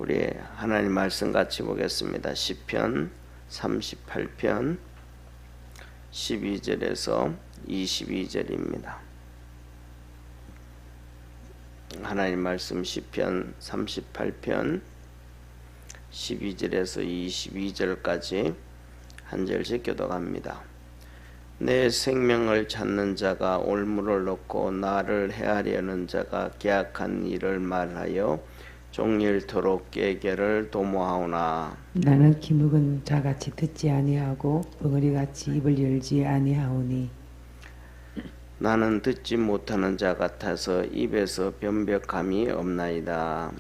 우리 하나님 말씀 같이 보겠습니다. 시편 38편 12절에서 22절입니다. 하나님 말씀 시편 38편 12절에서 22절까지 한 절씩 교독합니다. 내 생명을 찾는 자가 올무를 놓고 나를 해하려는 자가 계약한 일을 말하여 종일토록 깨개를 도모하오나 나는 기묵은 자같이 듣지 아니하고 벙어리같이 입을 열지 아니하오니 나는 듣지 못하는 자 같아서 입에서 변벽함이 없나이다.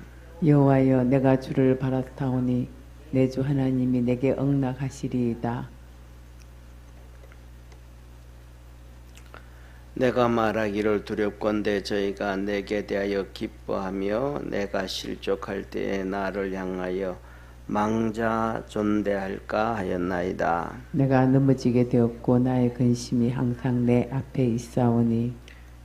여호와여 내가 주를 바라타오니 내 주 하나님이 내게 응낙하시리이다. 내가 말하기를 두렵건대 저희가 내게 대하여 기뻐하며 내가 실족할 때에 나를 향하여 망자 존대할까 하였나이다. 내가 넘어지게 되었고 나의 근심이 항상 내 앞에 있사오니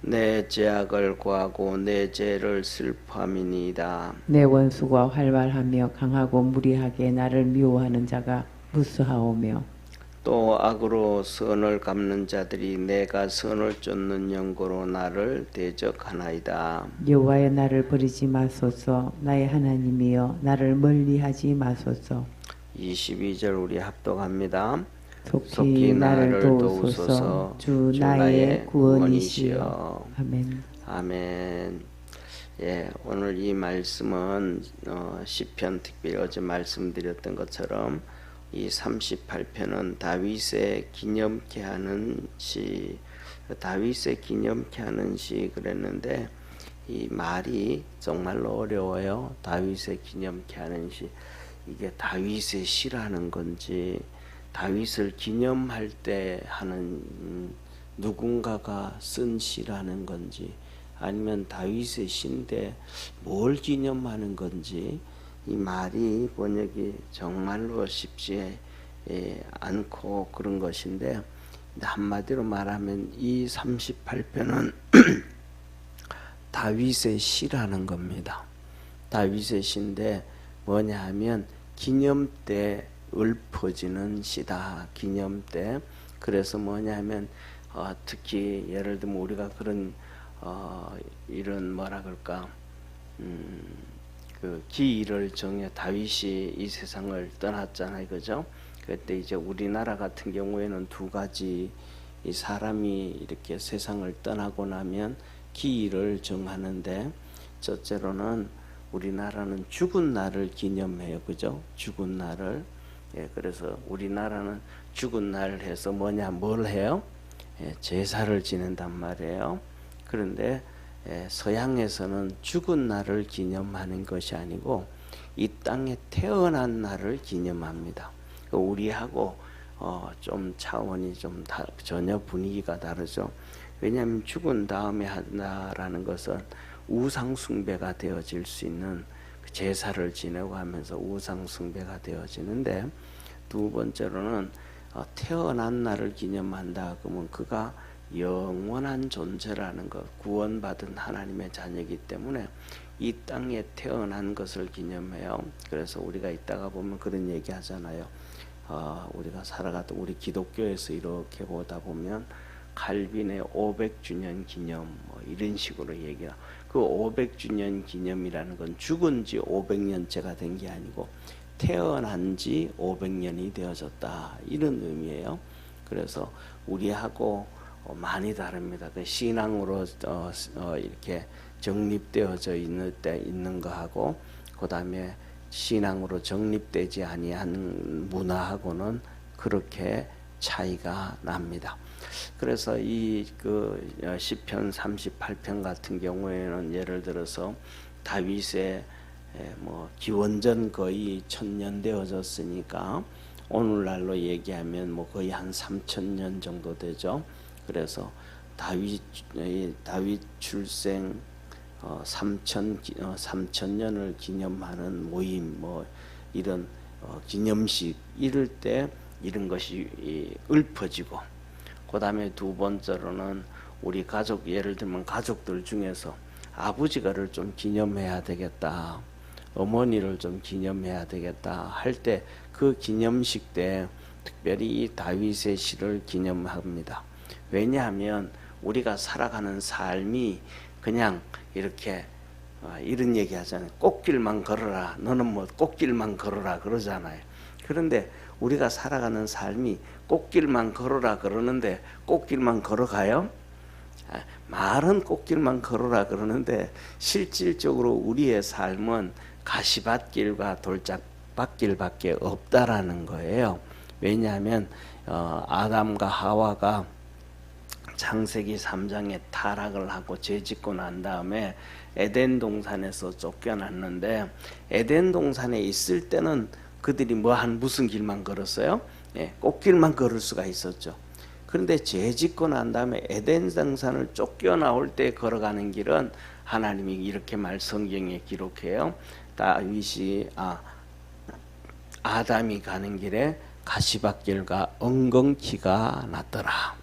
내 죄악을 고하고 내 죄를 슬퍼함이니이다. 내 원수가 활발하며 강하고 무리하게 나를 미워하는 자가 무수하오며 또 악으로 선을 갚는 자들이 내가 선을 쫓는 연고로 나를 대적하나이다. 여호와여 나를 버리지 마소서. 나의 하나님이여 나를 멀리하지 마소서. 22절 우리 합독합니다. 속히 나를 도우소서. 주 나의 구원이시여. 아멘. 아멘. 예, 오늘 이 말씀은 시편 특별히 어제 말씀드렸던 것처럼 이 38편은 다윗의 기념케 하는 시, 다윗의 기념케 하는 시 그랬는데 이 말이 정말로 어려워요. 다윗의 기념케 하는 시, 이게 다윗의 시라는 건지 다윗을 기념할 때 하는 누군가가 쓴 시라는 건지 아니면 다윗의 시인데 뭘 기념하는 건지 이 말이 번역이 정말로 쉽지 않고 그런 것인데 한마디로 말하면 이 38편은 다윗의 시라는 겁니다. 다윗의 시인데 뭐냐 하면 기념 때 읊어지는 시다. 기념 때. 그래서 뭐냐 하면 특히 예를 들면 우리가 그런 이런 뭐라 그럴까 그 기일을 정해 다윗이 이 세상을 떠났잖아요, 그죠? 그때 이제 우리나라 같은 경우에는 두 가지 이 사람이 이렇게 세상을 떠나고 나면 기일을 정하는데 첫째로는 우리나라는 죽은 날을 기념해요, 그죠? 죽은 날을. 예, 그래서 우리나라는 죽은 날을 해서 뭘 해요? 예, 제사를 지낸단 말이에요. 그런데 서양에서는 죽은 날을 기념하는 것이 아니고 이 땅에 태어난 날을 기념합니다. 우리하고 좀 차원이 좀 전혀 분위기가 다르죠. 왜냐하면 죽은 다음에 한다라는 것은 우상 숭배가 되어질 수 있는 제사를 지내고 하면서 우상 숭배가 되어지는데 두 번째로는 태어난 날을 기념한다. 그러면 그가 영원한 존재라는 것, 구원받은 하나님의 자녀이기 때문에 이 땅에 태어난 것을 기념해요. 그래서 우리가 있다가 보면 그런 얘기 하잖아요. 우리가 살아가던 우리 기독교에서 이렇게 보다 보면 칼빈의 500주년 기념 뭐 이런 식으로 얘기해요. 그 500주년 기념이라는 건 죽은 지 500년째가 된 게 아니고 태어난 지 500년이 되어졌다. 이런 의미예요. 그래서 우리하고 많이 다릅니다. 신앙으로 이렇게 정립되어져 있는 거하고 그 다음에 신앙으로 정립되지 아니한 문화하고는 그렇게 차이가 납니다. 그래서 이 시편 38편 같은 경우에는 예를 들어서 다윗의 기원전 거의 1000년 되어졌으니까 오늘날로 얘기하면 거의 한 3000년 정도 되죠. 그래서 다윗 출생 3000년을 기념하는 모임 이런 기념식 이럴 때 이런 것이 읊어지고 그 다음에 두 번째로는 우리 가족 예를 들면 가족들 중에서 아버지가를 좀 기념해야 되겠다. 어머니를 좀 기념해야 되겠다 할 때 그 기념식 때 특별히 이 다윗의 시를 기념합니다. 왜냐하면 우리가 살아가는 삶이 그냥 이렇게 이런 얘기 하잖아요. 꽃길만 걸어라. 너는 뭐 꽃길만 걸어라 그러잖아요. 그런데 우리가 살아가는 삶이 꽃길만 걸어라 그러는데 꽃길만 걸어가요? 말은 꽃길만 걸어라 그러는데 실질적으로 우리의 삶은 가시밭길과 돌짝밭길밖에 없다라는 거예요. 왜냐하면 아담과 하와가 창세기 3장에 타락을 하고 죄짓고 난 다음에 에덴 동산에서 쫓겨났는데 에덴 동산에 있을 때는 그들이 무슨 길만 걸었어요? 꽃길만 걸을 수가 있었죠. 그런데 죄짓고 난 다음에 에덴 동산을 쫓겨나올 때 걸어가는 길은 하나님이 이렇게 성경에 기록해요. 다윗이 아담이 가는 길에 가시밭길과 엉겅퀴가 났더라.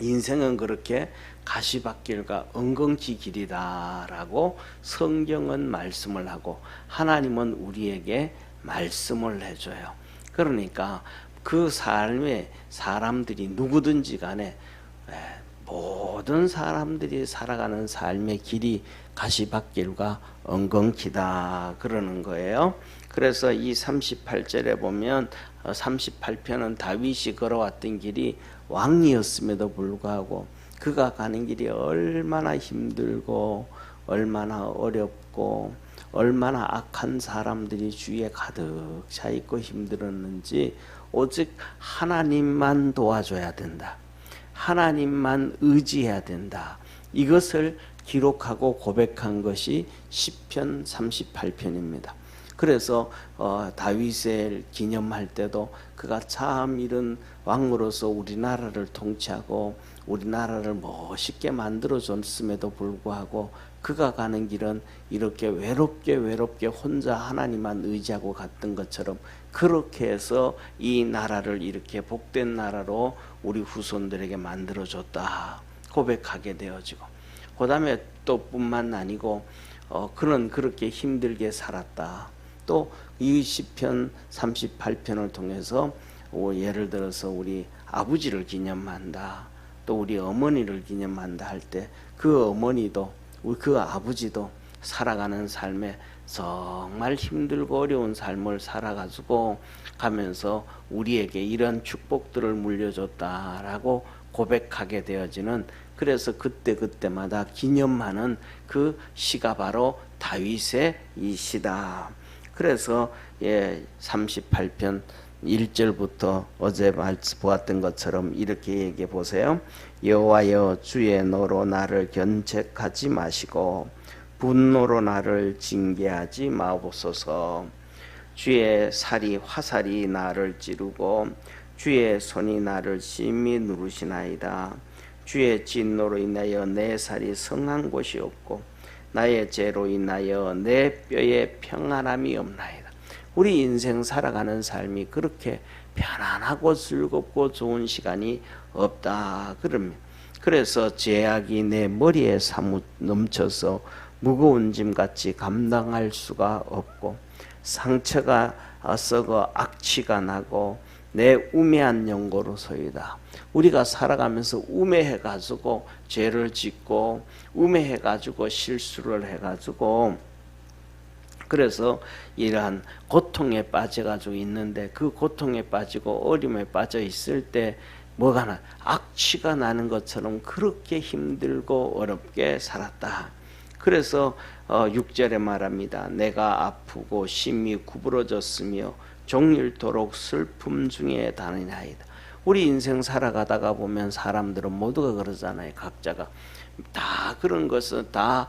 인생은 그렇게 가시밭길과 엉겅퀴 길이다라고 성경은 말씀을 하고 하나님은 우리에게 말씀을 해줘요. 그러니까 그 삶에 사람들이 누구든지 간에 모든 사람들이 살아가는 삶의 길이 가시밭길과 엉겅퀴다 그러는 거예요. 그래서 이 38절에 보면 38편은 다윗이 걸어왔던 길이 왕이었음에도 불구하고 그가 가는 길이 얼마나 힘들고 얼마나 어렵고 얼마나 악한 사람들이 주위에 가득 차 있고 힘들었는지 오직 하나님만 도와줘야 된다. 하나님만 의지해야 된다. 이것을 기록하고 고백한 것이 시편 38편입니다. 그래서 다윗을 기념할 때도 그가 참 이런 왕으로서 우리나라를 통치하고 우리나라를 멋있게 만들어줬음에도 불구하고 그가 가는 길은 이렇게 외롭게 혼자 하나님만 의지하고 갔던 것처럼 그렇게 해서 이 나라를 이렇게 복된 나라로 우리 후손들에게 만들어줬다 고백하게 되어지고 그 다음에 또 뿐만 아니고 그는 그렇게 힘들게 살았다. 또 이 시편 38편을 통해서 예를 들어서 우리 아버지를 기념한다. 또 우리 어머니를 기념한다 할 때 그 어머니도 그 아버지도 살아가는 삶에 정말 힘들고 어려운 삶을 살아가지고 가면서 우리에게 이런 축복들을 물려줬다라고 고백하게 되어지는 그래서 그때마다 기념하는 그 시가 바로 다윗의 이 시다. 그래서 38편 1절부터 어제 보았던 것처럼 이렇게 얘기해 보세요. 여호와여 주의 노로 나를 견책하지 마시고 분노로 나를 징계하지 마옵소서. 주의 화살이 나를 찌르고 주의 손이 나를 심히 누르시나이다. 주의 진노로 인하여 내 살이 성한 곳이 없고 나의 죄로 인하여 내 뼈에 평안함이 없나이다. 우리 인생 살아가는 삶이 그렇게 편안하고 즐겁고 좋은 시간이 없다. 그래서 죄악이 내 머리에 사뭇 넘쳐서 무거운 짐같이 감당할 수가 없고 상처가 썩어 악취가 나고 내 우매한 연고로소이다. 우리가 살아가면서 우매해가지고 죄를 짓고 우매해가지고 실수를 해가지고 그래서 이러한 고통에 빠져가지고 있는데 그 고통에 빠지고 어려움에 빠져 있을 때 뭐가 악취가 나는 것처럼 그렇게 힘들고 어렵게 살았다. 그래서 6절에 말합니다. 내가 아프고 심히 구부러졌으며 종일토록 슬픔 중에 다니나이다. 우리 인생 살아가다가 보면 사람들은 모두가 그러잖아요. 각자가 다 그런 것은 다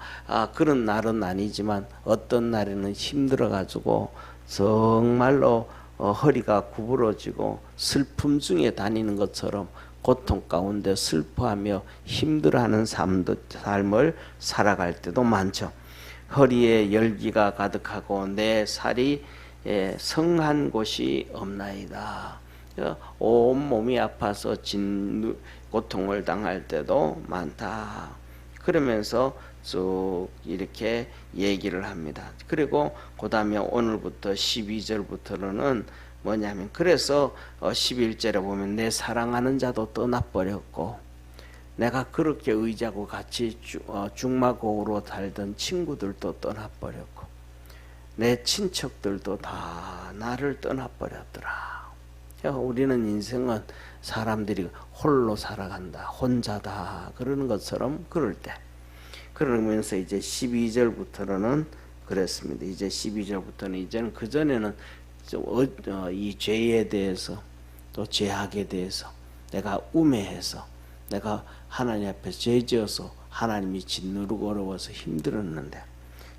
그런 날은 아니지만 어떤 날에는 힘들어가지고 정말로 허리가 구부러지고 슬픔 중에 다니는 것처럼 고통 가운데 슬퍼하며 힘들어하는 삶을 살아갈 때도 많죠. 허리에 열기가 가득하고 내 살이 성한 곳이 없나이다. 온 몸이 아파서 고통을 당할 때도 많다. 그러면서 쭉 이렇게 얘기를 합니다. 그리고 그 다음에 오늘부터 12절부터는 뭐냐면, 그래서 11절에 보면 내 사랑하는 자도 떠나버렸고, 내가 그렇게 의지하고 같이 중마고로 살던 친구들도 떠나버렸고, 내 친척들도 다 나를 떠나버렸더라. 우리는 인생은 사람들이 홀로 살아간다, 혼자다 그러는 것처럼 그럴 때, 그러면서 이제 12절부터는 그랬습니다. 이제 12절부터는 이제는 그전에는 이 죄에 대해서 또 죄악에 대해서 내가 우매해서 내가 하나님 앞에 죄지어서 하나님이 짓누르고 어려워서 힘들었는데,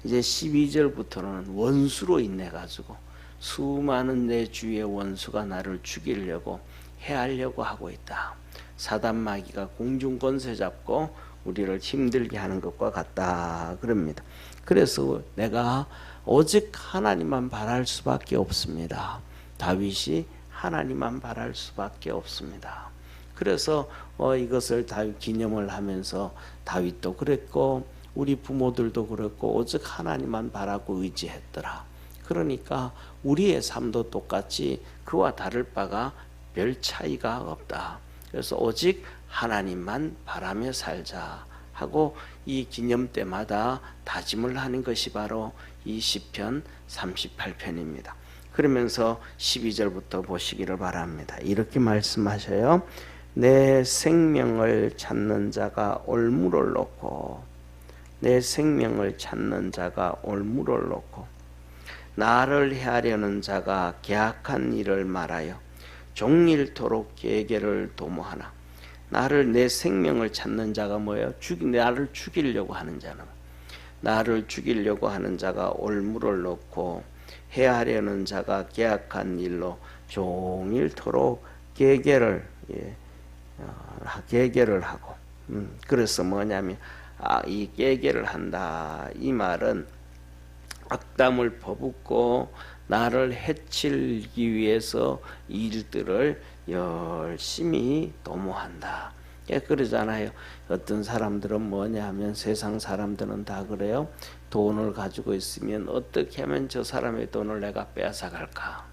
이제 12절부터는 원수로 인해 가지고 수많은 내 주위의 원수가 나를 죽이려고 해하려고 하고 있다. 사단 마귀가 공중 권세 잡고 우리를 힘들게 하는 것과 같다 그럽니다. 그래서 내가 오직 하나님만 바랄 수밖에 없습니다. 다윗이 하나님만 바랄 수밖에 없습니다. 그래서 이것을 다윗 기념을 하면서 다윗도 그랬고 우리 부모들도 그랬고 오직 하나님만 바라고 의지했더라. 그러니까 우리의 삶도 똑같이 그와 다를 바가 별 차이가 없다. 그래서 오직 하나님만 바라며 살자 하고 이 기념 때마다 다짐을 하는 것이 바로 이 시편 38편입니다. 그러면서 12절부터 보시기를 바랍니다. 이렇게 말씀하셔요. 내 생명을 찾는 자가 올무를 놓고, 내 생명을 찾는 자가 올무를 놓고, 나를 해하려는 자가 계악한 일을 말하여 종일토록 계계를 도모하나. 나를, 내 생명을 찾는 자가 뭐예요? 나를 죽이려고 하는 자는, 나를 죽이려고 하는 자가 올무를 놓고 해하려는 자가 계악한 일로 종일토록 계계를 하고, 그래서 뭐냐면 이 계계를 한다 이 말은 악담을 퍼붓고 나를 해치기 위해서 일들을 열심히 도모한다. 그러잖아요. 어떤 사람들은 뭐냐 하면, 세상 사람들은 다 그래요. 돈을 가지고 있으면 어떻게 하면 저 사람의 돈을 내가 빼앗아갈까,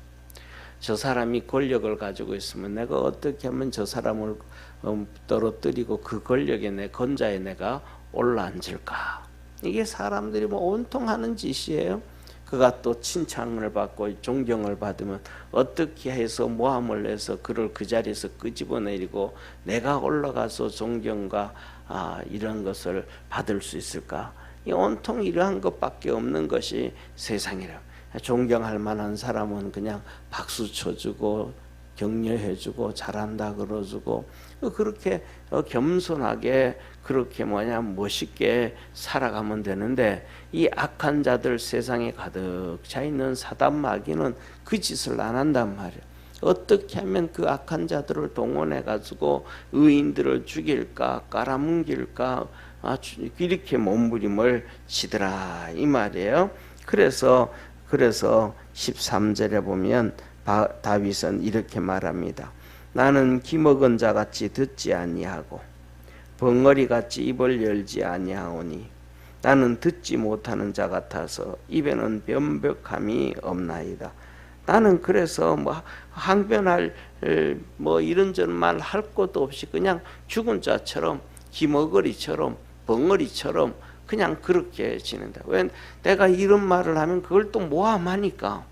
저 사람이 권력을 가지고 있으면 내가 어떻게 하면 저 사람을 떨어뜨리고 그 권력에 내 건자에 내가 올라앉을까. 이게 사람들이 뭐 온통 하는 짓이에요. 그가 또 칭찬을 받고 존경을 받으면 어떻게 해서 모함을 해서 그를 그 자리에서 끄집어내리고 내가 올라가서 존경과 이런 것을 받을 수 있을까. 이 온통 이러한 것밖에 없는 것이 세상이라. 존경할 만한 사람은 그냥 박수 쳐주고 격려해주고 잘한다 그러주고 그렇게 겸손하게 그렇게 멋있게 살아가면 되는데, 이 악한 자들 세상에 가득 차 있는 사단 마귀는 그 짓을 안 한단 말이에요. 어떻게 하면 그 악한 자들을 동원해 가지고 의인들을 죽일까, 깔아뭉길까, 이렇게 몸부림을 치더라 이 말이에요. 그래서 13절에 보면 다윗은 이렇게 말합니다. 나는 기먹은 자같이 듣지 아니하고 벙어리같이 입을 열지 아니하오니 나는 듣지 못하는 자 같아서 입에는 변벽함이 없나이다. 나는 그래서 항변할 이런저런 말 할 것도 없이 그냥 죽은 자처럼 기머거리처럼 벙어리처럼 그냥 그렇게 지낸다. 왜? 내가 이런 말을 하면 그걸 또 모함하니까.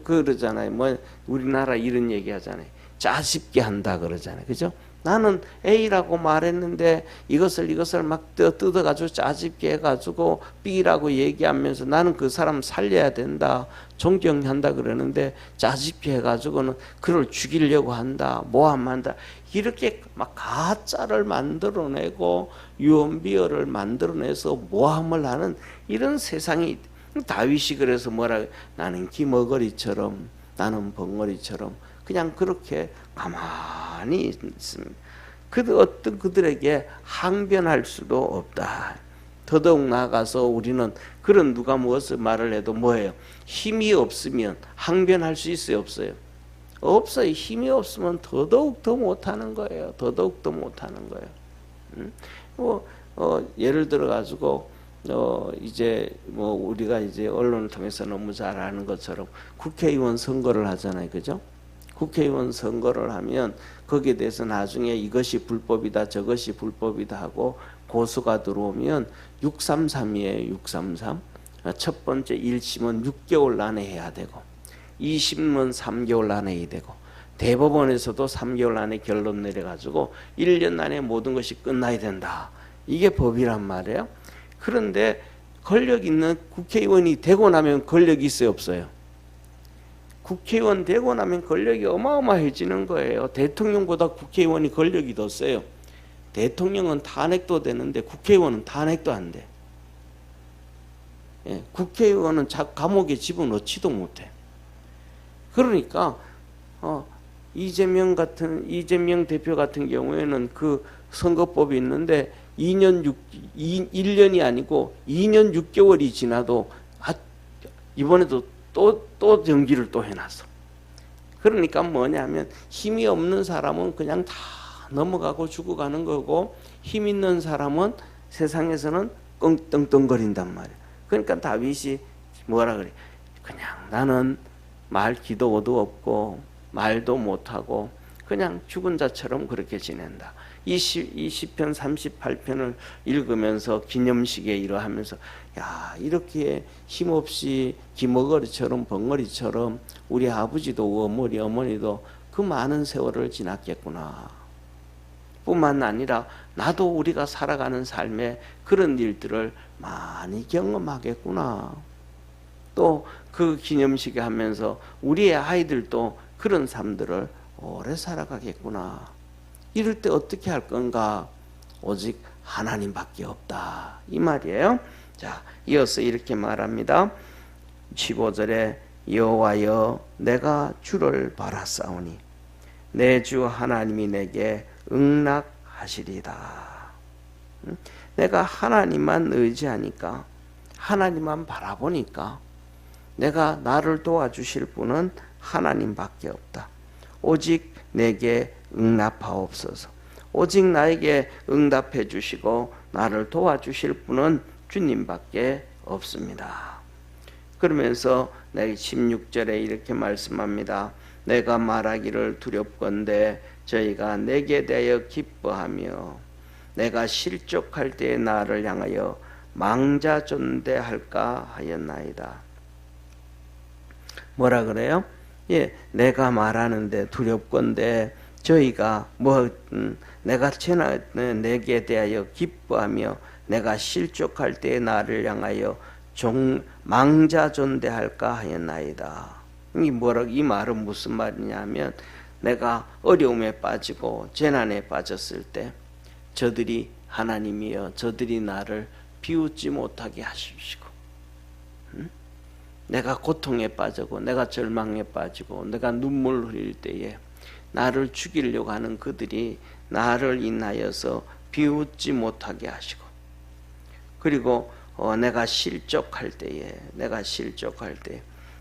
그러잖아요. 우리나라 이런 얘기 하잖아요. 짜집게 한다 그러잖아요. 그죠? 나는 A라고 말했는데 이것을 막 뜯어가지고 짜집게 해가지고 B라고 얘기하면서 나는 그 사람 살려야 된다, 존경한다 그러는데 짜집게 해가지고는 그를 죽이려고 한다, 모함한다, 이렇게 막 가짜를 만들어내고 유언비어를 만들어내서 모함을 하는 이런 세상이. 다윗이 그래서 나는 기머거리처럼, 나는 벙어리처럼 그냥 그렇게 가만히 있습니다. 어떤 그들에게 항변할 수도 없다. 더더욱 나아가서 우리는 그런 누가 무엇을 말을 해도 뭐예요? 힘이 없으면 항변할 수 있어요, 없어요? 없어요. 힘이 없으면 더더욱 더 못하는 거예요. 더더욱 더 못하는 거예요. 예를 들어 가지고 이제 뭐 우리가 이제 언론을 통해서 너무 잘 아는 것처럼 국회의원 선거를 하잖아요, 그죠? 국회의원 선거를 하면 거기에 대해서 나중에 이것이 불법이다, 저것이 불법이다 하고 고소가 들어오면 633이에요, 633. 첫 번째 1심은 6개월 안에 해야 되고, 2심은 3개월 안에 해야 되고, 대법원에서도 3개월 안에 결론 내려가지고 1년 안에 모든 것이 끝나야 된다. 이게 법이란 말이에요. 그런데 권력 있는 국회의원이 되고 나면 권력이 있어요, 없어요? 국회의원 되고 나면 권력이 어마어마해지는 거예요. 대통령보다 국회의원이 권력이 더 세요. 대통령은 탄핵도 되는데 국회의원은 탄핵도 안 돼. 예, 국회의원은 감옥에 집어넣지도 못해. 그러니까 이재명 대표 같은 경우에는 그 선거법이 있는데 1년이 아니고 2년 6개월이 지나도 이번에도 또 연기를 또 해놨어. 그러니까 뭐냐면 힘이 없는 사람은 그냥 다 넘어가고 죽어가는 거고, 힘 있는 사람은 세상에서는 끙떵떵거린단 말이야. 그러니까 다윗이 뭐라 그래? 그냥 나는 말 기도도 없고 말도 못하고 그냥 죽은 자처럼 그렇게 지낸다. 이 시편 38편을 읽으면서 기념식에 이러하면서 야, 이렇게 힘없이 기머거리처럼 벙어리처럼 우리 아버지도 어머니도 그 많은 세월을 지났겠구나. 뿐만 아니라 나도 우리가 살아가는 삶에 그런 일들을 많이 경험하겠구나. 또 그 기념식에 하면서 우리의 아이들도 그런 삶들을 오래 살아가겠구나. 이럴 때 어떻게 할 건가? 오직 하나님밖에 없다. 이 말이에요. 자, 이어서 이렇게 말합니다. 15절에 여호와여 내가 주를 바라사오니 내 주 하나님이 내게 응낙하시리다. 내가 하나님만 의지하니까, 하나님만 바라보니까 내가 나를 도와주실 분은 하나님밖에 없다. 오직 내게 응답하옵소서. 오직 나에게 응답해 주시고 나를 도와주실 분은 주님밖에 없습니다. 그러면서 16절에 이렇게 말씀합니다. 내가 말하기를 두렵건대 저희가 내게 대하여 기뻐하며 내가 실족할 때에 나를 향하여 망자존대할까 하였나이다. 뭐라 그래요? 예, 내가 말하는데 두렵건대 저희가 내가 내게 대하여 기뻐하며 내가 실족할 때에 나를 향하여 망자존대할까 하였나이다. 이 말은 무슨 말이냐면 내가 어려움에 빠지고 재난에 빠졌을 때 저들이 하나님이여 저들이 나를 비웃지 못하게 하십시오. 내가 고통에 빠지고 내가 절망에 빠지고 내가 눈물 흘릴 때에 나를 죽이려고 하는 그들이 나를 인하여서 비웃지 못하게 하시고, 그리고 내가 실족할 때에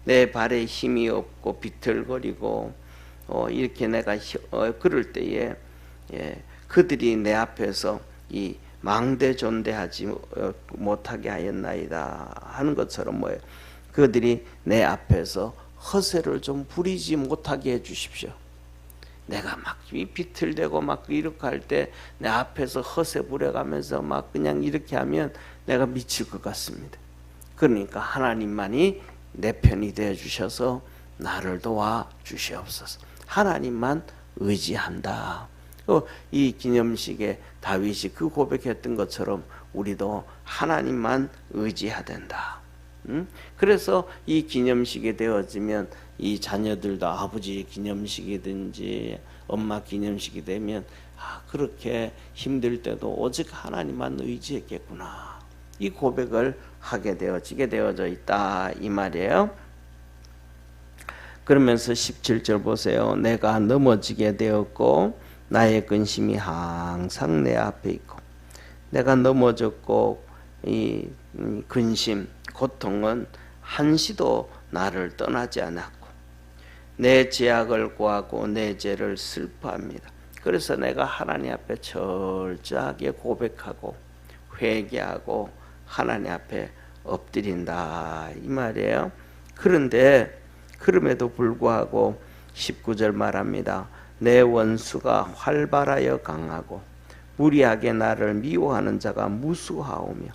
내 발에 힘이 없고 비틀거리고 이렇게 내가 그럴 때에 그들이 내 앞에서 이 망대존대하지 못하게 하였나이다 하는 것처럼 뭐예요? 그들이 내 앞에서 허세를 좀 부리지 못하게 해주십시오. 내가 막 비틀대고 막 이렇게 할 때 내 앞에서 허세 부려가면서 막 그냥 이렇게 하면 내가 미칠 것 같습니다. 그러니까 하나님만이 내 편이 되어 주셔서 나를 도와 주시옵소서. 하나님만 의지한다. 이 기념식에 다윗이 그 고백했던 것처럼 우리도 하나님만 의지해야 된다. 그래서 이 기념식이 되어지면 이 자녀들도 아버지 기념식이든지 엄마 기념식이 되면 그렇게 힘들 때도 오직 하나님만 의지했겠구나. 이 고백을 하게 되어지게 되어져 있다 이 말이에요. 그러면서 17절 보세요. 내가 넘어지게 되었고 나의 근심이 항상 내 앞에 있고, 내가 넘어졌고 이 근심 고통은 한시도 나를 떠나지 않았고 내 죄악을 고하고 내 죄를 슬퍼합니다. 그래서 내가 하나님 앞에 철저하게 고백하고 회개하고 하나님 앞에 엎드린다 이 말이에요. 그런데 그럼에도 불구하고 19절 말합니다. 내 원수가 활발하여 강하고 무리하게 나를 미워하는 자가 무수하오며.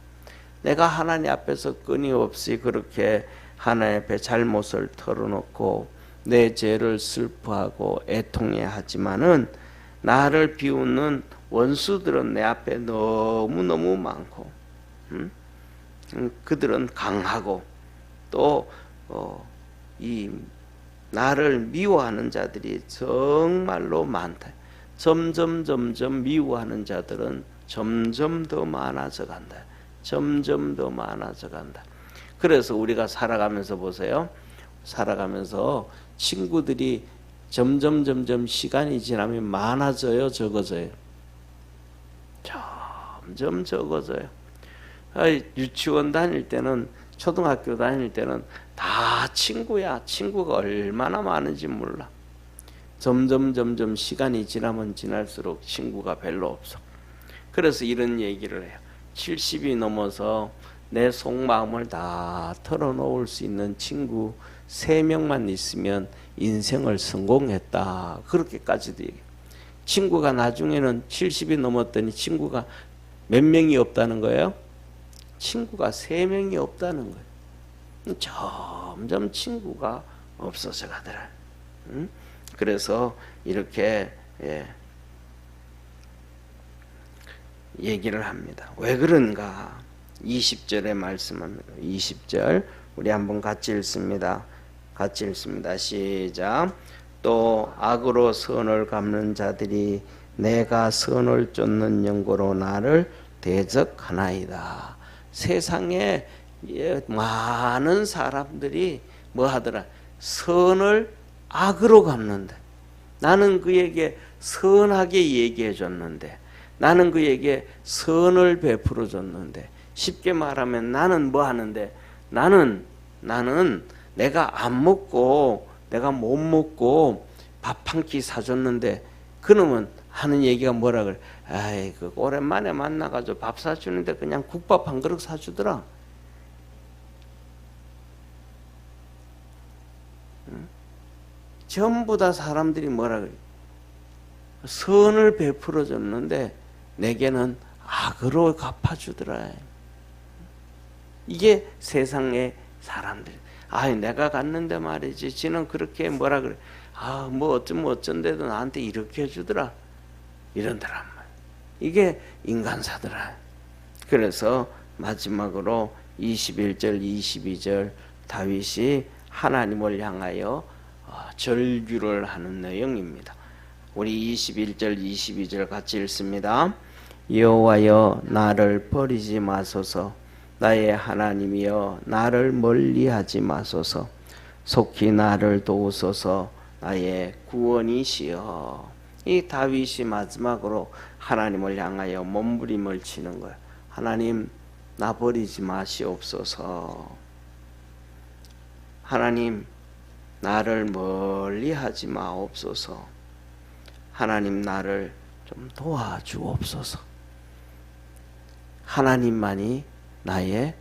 내가 하나님 앞에서 끊임없이 그렇게 하나님 앞에 잘못을 털어놓고 내 죄를 슬퍼하고 애통해하지만은 나를 비웃는 원수들은 내 앞에 너무너무 많고 그들은 강하고 또 이 나를 미워하는 자들이 정말로 많다. 점점 미워하는 자들은 점점 더 많아져 간다. 점점 더 많아져 간다. 그래서 우리가 살아가면서 보세요. 살아가면서 친구들이 점점 시간이 지나면 많아져요, 적어져요? 점점 적어져요. 유치원 다닐 때는, 초등학교 다닐 때는 다 친구야. 친구가 얼마나 많은지 몰라. 점점 시간이 지나면 지날수록 친구가 별로 없어. 그래서 이런 얘기를 해요. 70이 넘어서 내 속마음을 다 털어놓을 수 있는 친구 3명만 있으면 인생을 성공했다. 그렇게까지도 얘기해요. 친구가 나중에는 70이 넘었더니 친구가 몇 명이 없다는 거예요? 친구가 3명이 없다는 거예요. 점점 친구가 없어져 가더라. 그래서 이렇게 얘기를 합니다. 왜 그런가? 20절에 말씀합니다. 20절 우리 한번 같이 읽습니다. 같이 읽습니다. 시작. 또 악으로 선을 갚는 자들이 내가 선을 쫓는 연고로 나를 대적하나이다. 세상에 많은 사람들이 뭐 하더라? 선을 악으로 갚는데, 나는 그에게 선하게 얘기해 줬는데, 나는 그에게 선을 베풀어 줬는데, 쉽게 말하면 나는 뭐 하는데, 나는 내가 안 먹고 내가 못 먹고 밥 한 끼 사줬는데 그놈은 하는 얘기가 뭐라 그래? 아이, 그 오랜만에 만나가지고 밥 사주는데 그냥 국밥 한 그릇 사주더라. 전부 다 사람들이 뭐라 그래? 선을 베풀어 줬는데 내게는 악으로 갚아주더라. 이게 세상의 사람들. 아이, 내가 갔는데 말이지, 지는 그렇게 뭐라 그래? 아, 뭐 어쩐데도 나한테 이렇게 해주더라. 이런더란 말. 이게 인간사더라. 그래서 마지막으로 21절, 22절 다윗이 하나님을 향하여 절규를 하는 내용입니다. 우리 21절, 22절 같이 읽습니다. 여호와여, 나를 버리지 마소서. 나의 하나님이여, 나를 멀리하지 마소서. 속히 나를 도우소서. 나의 구원이시여. 이 다윗이 마지막으로 하나님을 향하여 몸부림을 치는 거예요. 하나님, 나 버리지 마시옵소서. 하나님, 나를 멀리하지 마옵소서. 하나님, 나를 좀 도와주옵소서. 하나님만이 나의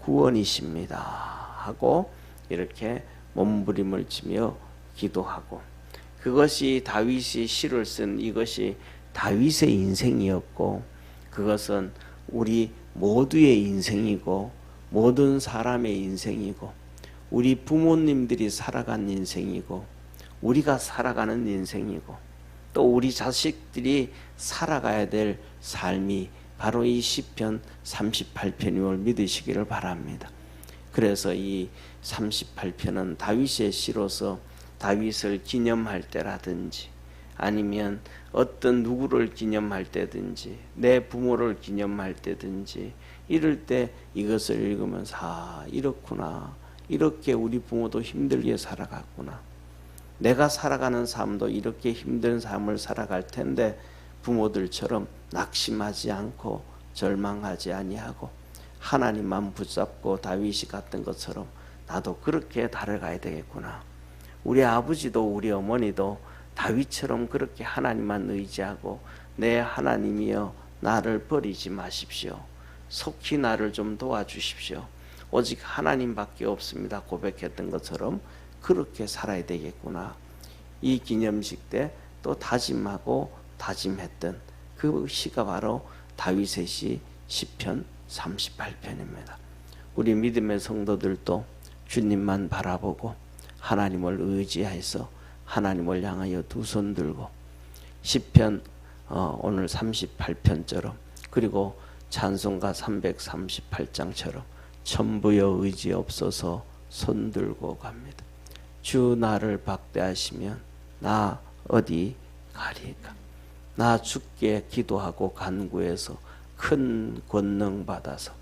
구원이십니다 하고 이렇게 몸부림을 치며 기도하고, 그것이 다윗이 시를 쓴 이것이 다윗의 인생이었고, 그것은 우리 모두의 인생이고 모든 사람의 인생이고 우리 부모님들이 살아간 인생이고 우리가 살아가는 인생이고 또 우리 자식들이 살아가야 될 삶이 바로 이 시편 38편임을 믿으시기를 바랍니다. 그래서 이 38편은 다윗의 시로서 다윗을 기념할 때라든지 아니면 어떤 누구를 기념할 때든지 내 부모를 기념할 때든지 이럴 때 이것을 읽으면서 아, 이렇구나. 이렇게 우리 부모도 힘들게 살아갔구나. 내가 살아가는 삶도 이렇게 힘든 삶을 살아갈 텐데 부모들처럼 낙심하지 않고 절망하지 아니하고 하나님만 붙잡고 다윗이 갔던 것처럼 나도 그렇게 달아가야 되겠구나. 우리 아버지도 우리 어머니도 다윗처럼 그렇게 하나님만 의지하고 내 하나님이여 나를 버리지 마십시오. 속히 나를 좀 도와주십시오. 오직 하나님밖에 없습니다. 고백했던 것처럼 그렇게 살아야 되겠구나. 이 기념식 때 또 다짐하고 다짐했던 그 시가 바로 다윗의 시 시편 38편입니다. 우리 믿음의 성도들도 주님만 바라보고 하나님을 의지해서 하나님을 향하여 두 손 들고 시편 오늘 38편처럼 그리고 찬송가 338장처럼 천부여 의지 없어서 손 들고 갑니다. 주 나를 박대하시면 나 어디 가리까. 나 주께 기도하고 간구해서 큰 권능 받아서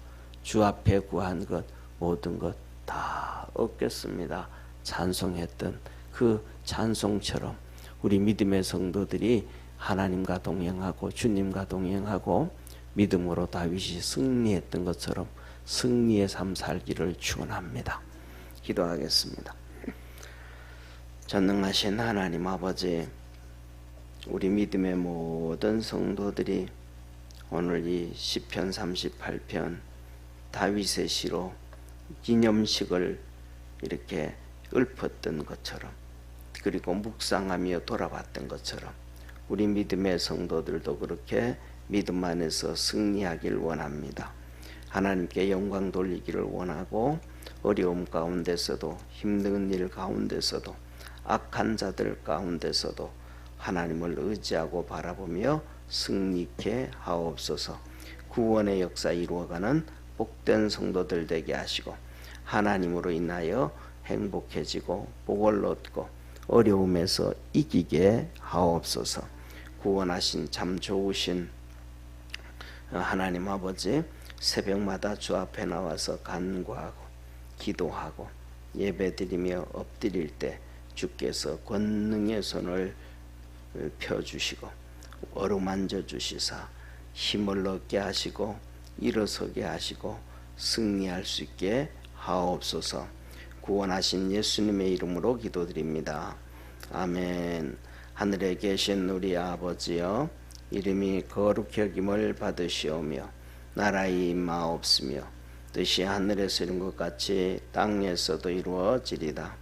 주 앞에 구한 것 모든 것 다 얻겠습니다. 찬송했던 그 찬송처럼 우리 믿음의 성도들이 하나님과 동행하고 주님과 동행하고 믿음으로 다윗이 승리했던 것처럼 승리의 삶 살기를 축원합니다. 기도하겠습니다. 전능하신 하나님 아버지, 우리 믿음의 모든 성도들이 오늘 이 시편 38편 다윗의 시로 기념식을 이렇게 읊었던 것처럼 그리고 묵상하며 돌아봤던 것처럼 우리 믿음의 성도들도 그렇게 믿음 안에서 승리하길 원합니다. 하나님께 영광 돌리기를 원하고 어려움 가운데서도 힘든 일 가운데서도 악한 자들 가운데서도 하나님을 의지하고 바라보며 승리케 하옵소서. 구원의 역사 이루어가는 복된 성도들 되게 하시고 하나님으로 인하여 행복해지고 복을 얻고 어려움에서 이기게 하옵소서. 구원하신 참 좋으신 하나님 아버지, 새벽마다 주 앞에 나와서 간구하고 기도하고 예배드리며 엎드릴 때 주께서 권능의 손을 펴주시고 어루만져 주시사 힘을 얻게 하시고 일어서게 하시고 승리할 수 있게 하옵소서. 구원하신 예수님의 이름으로 기도드립니다. 아멘. 하늘에 계신 우리 아버지여, 이름이 거룩히 여김을 받으시오며 나라의 임하옵시며 뜻이 하늘에서 이룬 것 같이 땅에서도 이루어지리다.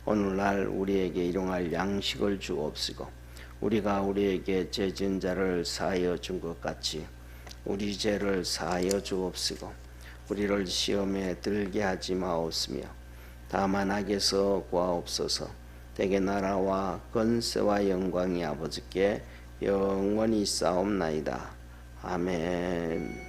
오늘날 우리에게 일용할 양식을 주옵시고 우리가 우리에게 죄 지은 자를 사하여 준 것 같이 우리 죄를 사하여 주옵시고 우리를 시험에 들게 하지 마옵시며 다만 악에서 구하옵소서. 대개 나라와 권세와 영광이 아버지께 영원히 싸움나이다. 아멘.